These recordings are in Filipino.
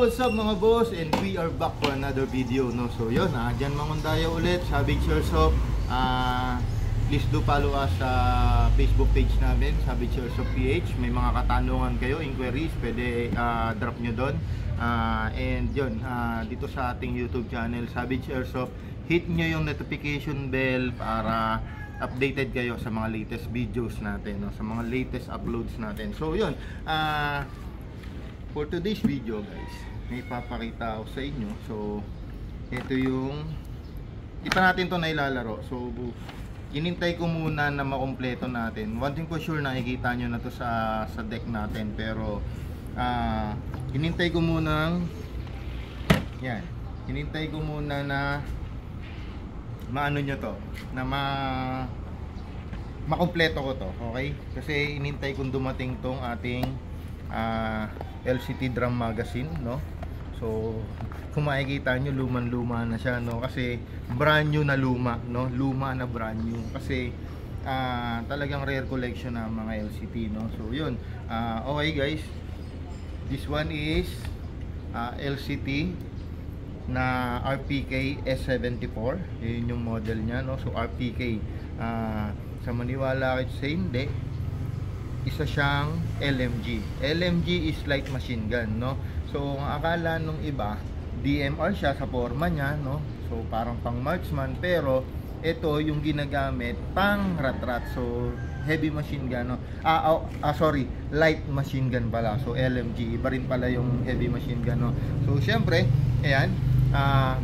what's up mga boss? And we are back for another video, no? So yun, dyan Mangundaya ulit, Savage Airsoft. Please do follow us sa Facebook page namin, Savage Airsoft PH. May mga katanungan kayo, inquiries, pwede drop nyo doon. And yun, dito sa ating YouTube channel, Savage Airsoft, hit nyo yung notification bell para updated kayo sa mga latest videos natin, no? Sa mga latest uploads natin. So yun, for today's video guys, may papakita ako sa inyo. So ito yung, di pa natin to nailalaro. So inintay ko muna na makompleto natin. One thing for sure, nakikita nyo na to sa deck natin. Pero inintay ko muna yan, inintay ko muna na maano nyo to, na makompleto ko to, okay? Kasi inintay kong dumating tong ating LCT drum magazine, no? So kung makikita nyo, luman-luma na siya, no? Kasi brand new na luma, no? Luma na brand new. Kasi talagang rare collection na mga LCT, no? So yun, okay guys, this one is LCT na RPK S74. Yun yung model nya, no? So RPK, sa maniwala kayo sa hindi, isa siyang LMG. LMG is light machine gun, no? So ang akala nung iba, DMR siya sa forma niya, no? So parang pang marksman, pero ito yung ginagamit pang rat-rat. So heavy machine gun, no? Sorry, light machine gun pala. So LMG, iba rin pala yung heavy machine gun, no? So syempre, ayan,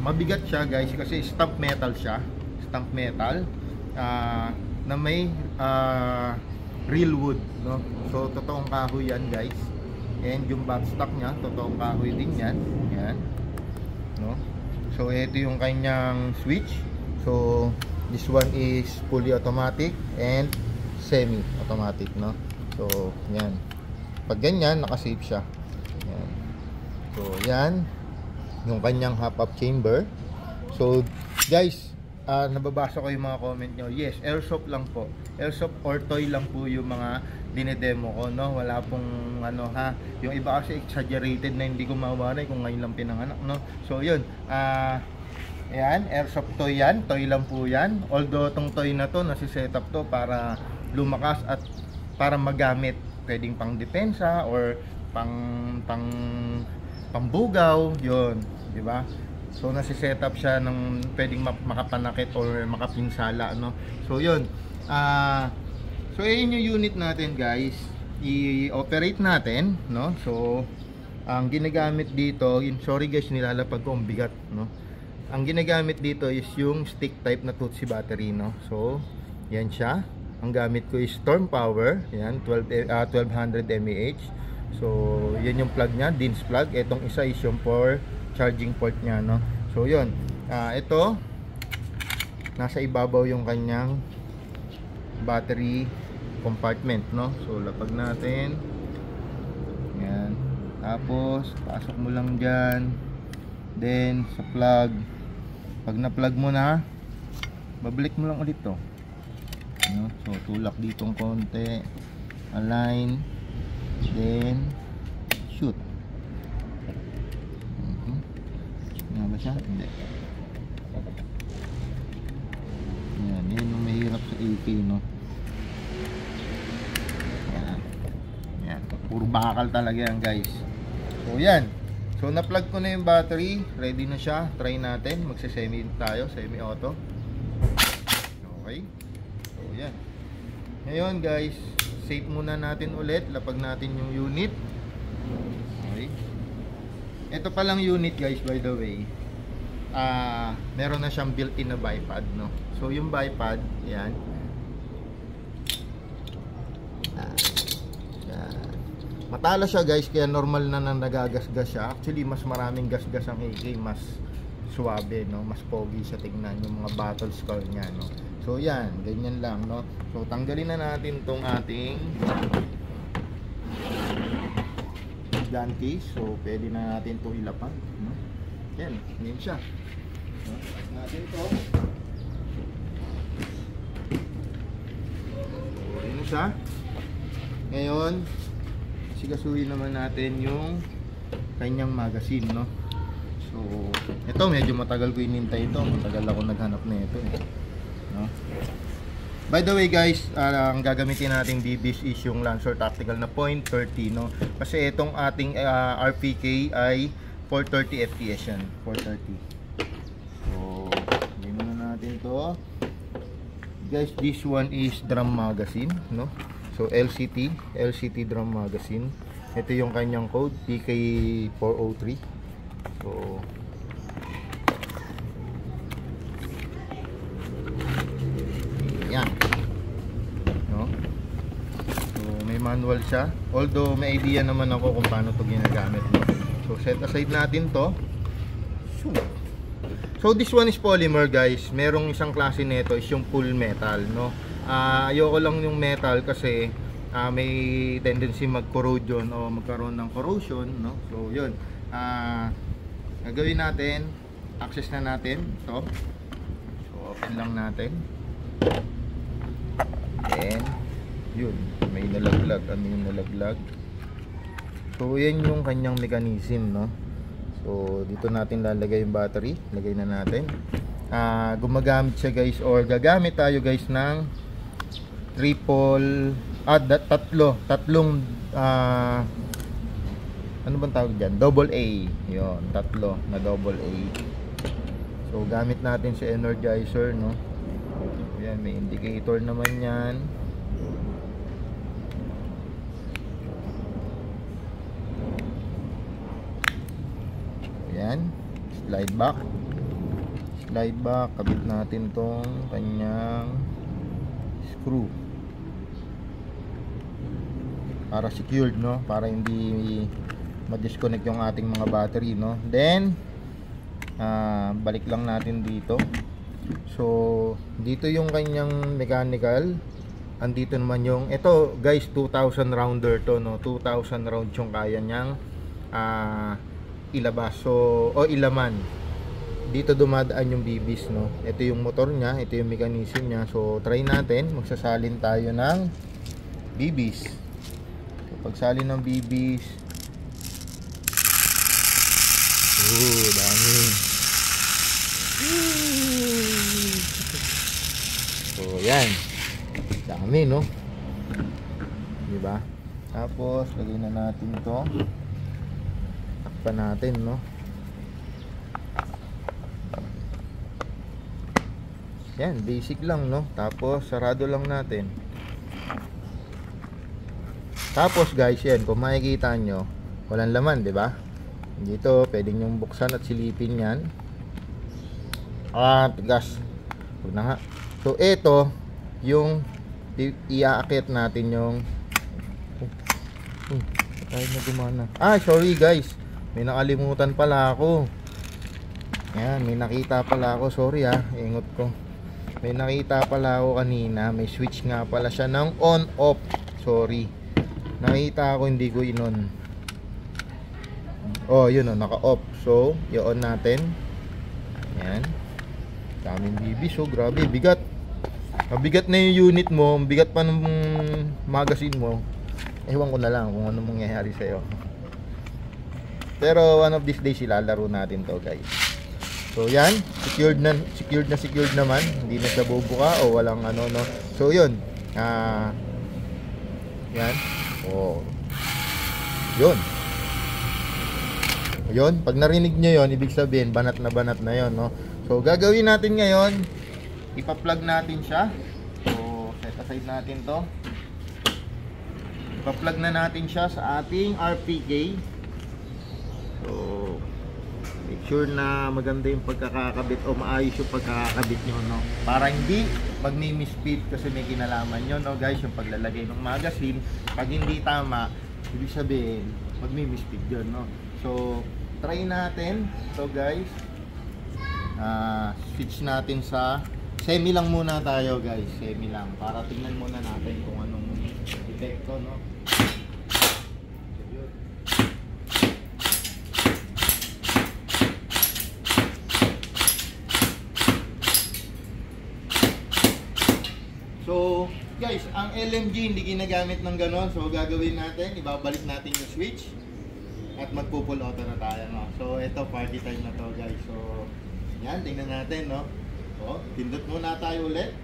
mabigat siya guys kasi stamp metal siya. Stamp metal na may real wood, no? So totoong kahoy yan guys. And yung backstock nya, totoong kahoy din yan. Yan, no? So ito yung kanyang switch. So this one is fully automatic and semi automatic, no? So yan, pag ganyan nakasave siya. Yan. So yan yung kanyang hop-up chamber. So guys, nababasa ko yung mga comment nyo. Yes, airsoft lang po. Airsoft or toy lang po yung mga dinedemo ko, no? Wala pong ano, ha. Yung iba kasi exaggerated na hindi ko mawaray kung ngayon lang pinanganak, no? So yun, ayan, airsoft toy yan. Toy lang po yan. Although tong toy na to, nasi-set up to para lumakas at para magamit. Pwedeng pang depensa or pambugaw, yun, di ba? So nasi-set up siya ng pwedeng makapanakit or makapinsala, no? So yun, so yun yung unit natin guys, i-operate natin, no? So ang ginagamit dito, sorry guys, nilalapag ko, ang bigat, no? Ang ginagamit dito is yung stick type na Tutsi battery, no? So yan siya. Ang gamit ko is Storm Power, yan, 1200 mAh. So yan yung plug nya, DINS plug. Itong isa is yung for charging port nya, no? So yun, ito nasa ibabaw yung kanyang battery compartment, no? So lapag natin yan, tapos pasok mo lang dyan, then sa plug. Pag na plug mo na, babalik mo lang ulit to, no? So tulak ditong konti, align, then shoot. Nga ba siya? Hindi. Yan, yun yung mahirap sa AK, no? Yan. Yan. Puro bakal talaga yan guys. So yan. So na-plug ko na yung battery. Ready na siya. Try natin. Magse-semi tayo. Semi-auto. Okay. So yan. Ngayon guys, save muna natin ulit. Lapag natin yung unit. Okay. Ito palang unit guys, by the way, meron na siyang built-in na bipod, no? So yung bipod, yan, matala siya guys, kaya normal na nagagasgas siya. Actually mas maraming gasgas ang AK, mas suwabe, no? Mas pogi siya tignan yung mga battle skull nya, no? So yan, ganyan lang, no? So tanggalin na natin tong ating gun case. So pwede na natin ito ilapag, no? Yan, ganyan siya, no? Tapos natin ito. So yun siya. Ngayon sigasuhin naman natin yung kanyang magazine, no. So ito medyo matagal ko inintay ito, matagal ako naghanap nito no. By the way guys, ang gagamitin nating BBs is yung Lancer Tactical na .30 no, kasi itong ating RPK ay 430 FPS yan, 430. So hindi muna natin to guys. This one is drum magazine no, so LCT drum magazine. Ito yung kanyang code PK403. So yan no? So may manual siya, although may idea naman ako kung paano to ginagamit no? So set aside natin to. So this one is polymer guys. Merong isang klase nito is yung full metal no. Ayoko lang yung metal kasi may tendency mag-corrosion o magkaroon ng corrosion no. So yun, gagawin natin, access na natin to. So open lang natin. And yun, may nalaglag. Ano yung nalaglag? So yan yung kanyang mechanism no. So dito natin lalagay yung battery. Lagay na natin. Gumagamit siya guys, or gagamit tayo guys ng tatlong ano bang tawag dyan? Double A. Yun, tatlo na double A. So gamit natin si energizer no. Yan, may indicator naman yan. Yan, slide back, kabit natin tong kanyang screw para secured no, para hindi ma-disconnect yung ating mga battery no. Then balik lang natin dito. So dito yung kanyang mechanical, andito naman yung ito guys, 2000 rounder to no, 2000 rounds yung kaya niyang ilabas, so o ilaman. Dito dumadaan yung BBs no. Ito yung motor niya, ito yung mechanism niya. So try natin, magsasalin tayo ng BBs. So pagsalin ng BBs, dami. So yan, dami no, diba? Tapos lagay na natin to, takpan natin no. Yan, basic lang no. Tapos sarado lang natin. Tapos guys, yan, kung makikita nyo, walang laman, diba? Dito pwedeng yung buksan at silipin yan. Tigas. Huwag na nga. So ito yung iaakit natin yung tayo na gumana. Sorry guys, may nakalimutan pala ako. Yan, may nakita pala ako. Sorry ingot ko. May nakita pala ako kanina. May switch nga pala siya ng on off. Sorry, nakita ako, hindi ko in-on. Yun naka off. So i-on natin. Yan, daming BB. So grabe, bigat. Mabigat na yung unit mo, bigat pa ng magazine mo. Ewan ko na lang kung ano mangyayari sa'yo. Pero one of these days ilalaro natin to guys. So yan, secured naman. Hindi na siya bubuka o walang ano no. So yun, yan. Yun, pag narinig nyo yun, ibig sabihin banat na yun no. So gagawin natin ngayon, ipa-plug natin siya. So set aside natin to. Ipa-plug na natin siya sa ating RPK. So make sure na maganda yung pagkakakabit o maayos yung pagkakakabit nyo no, para hindi magmi-misfit, kasi may kinalaman nyo no guys, yung paglalagay ng magazine. Pag hindi tama, ibig sabihin magmi-misfit yun no. So try natin so guys. Switch natin sa semi lang muna tayo guys, semi lang, para tingnan muna natin kung anong epekto no. So guys, ang LMG hindi ginagamit ng ganon. So gagawin natin, ibabalik natin yung switch. at magpo-full auto na tayo, no? So ito, party time na to, guys. So yan, tingnan natin, no? So, pindot muna tayo ulit.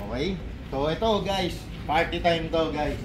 Okay. So ito, guys, party time to, guys.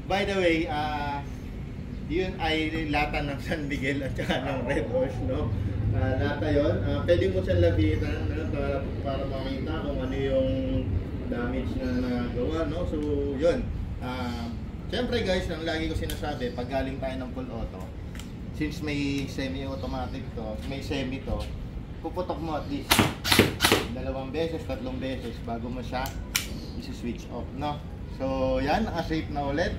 By the way, yun ay lata ng San Miguel at saka ng Red Horse, no? Lata yun. Pwede mo siyang labitan, no? para makita kung ano yung damage na nagawa, no? So, yun. Siyempre guys, ang lagi ko sinasabi, pag galing tayo ng full auto, since may semi-automatic to, may semi to, puputok mo at least 2 beses, 3 beses bago mo siya isi-switch off, no? So, yan, naka-safe na ulit.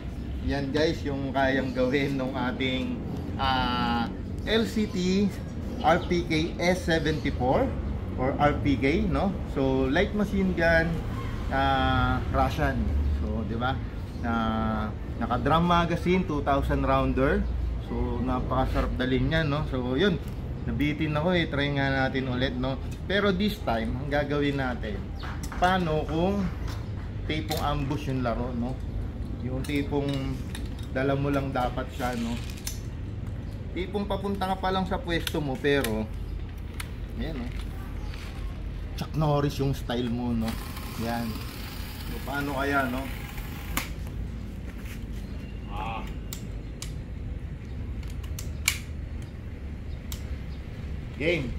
Yan guys, yung kayang gawin ng ating LCT RPK S74 or RPK, no? So, light machine gun, Russian. So, di ba? Naka-drum magazine, 2,000 rounder. So, napakasarap dalhin yan, no? So, yun. Nabitin ako eh. Try nga natin ulit, no? Pero this time, ang gagawin natin, paano kung tipong ambush yung laro, no? Yung tipong dala mo lang dapat siya, no? Tipong papunta ka pa lang sa pwesto mo, pero ayan, no? Chuck Norris yung style mo, no? Yan. So, paano kaya, no? Game.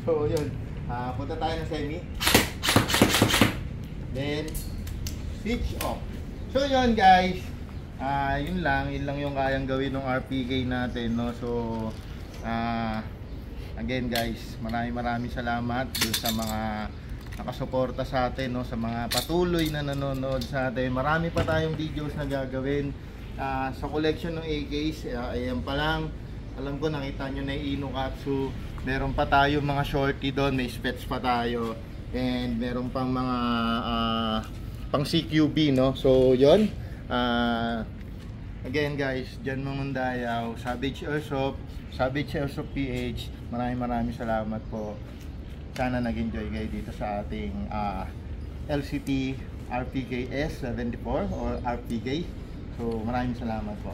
So yun, punta tayo ng semi, then switch off. So yun guys, yun lang yung kayang gawin ng RPK natin, no? So again guys, maraming salamat dun sa mga nakasuporta sa atin, no? Sa mga patuloy na nanonood sa atin. Marami pa tayong videos na gagawin sa collection ng AKs. Ayan pa lang, alam ko nakita nyo na yung Inokatsu. Meron pa tayo mga shorty doon, may specs pa tayo, and meron pang mga pang CQB, no? So yun, again guys, Jan Mangundayaw, Savage Airsoft PH, maraming salamat po. Sana nag-enjoy kayo dito sa ating LCT RPK S74 or RPK. So maraming salamat po.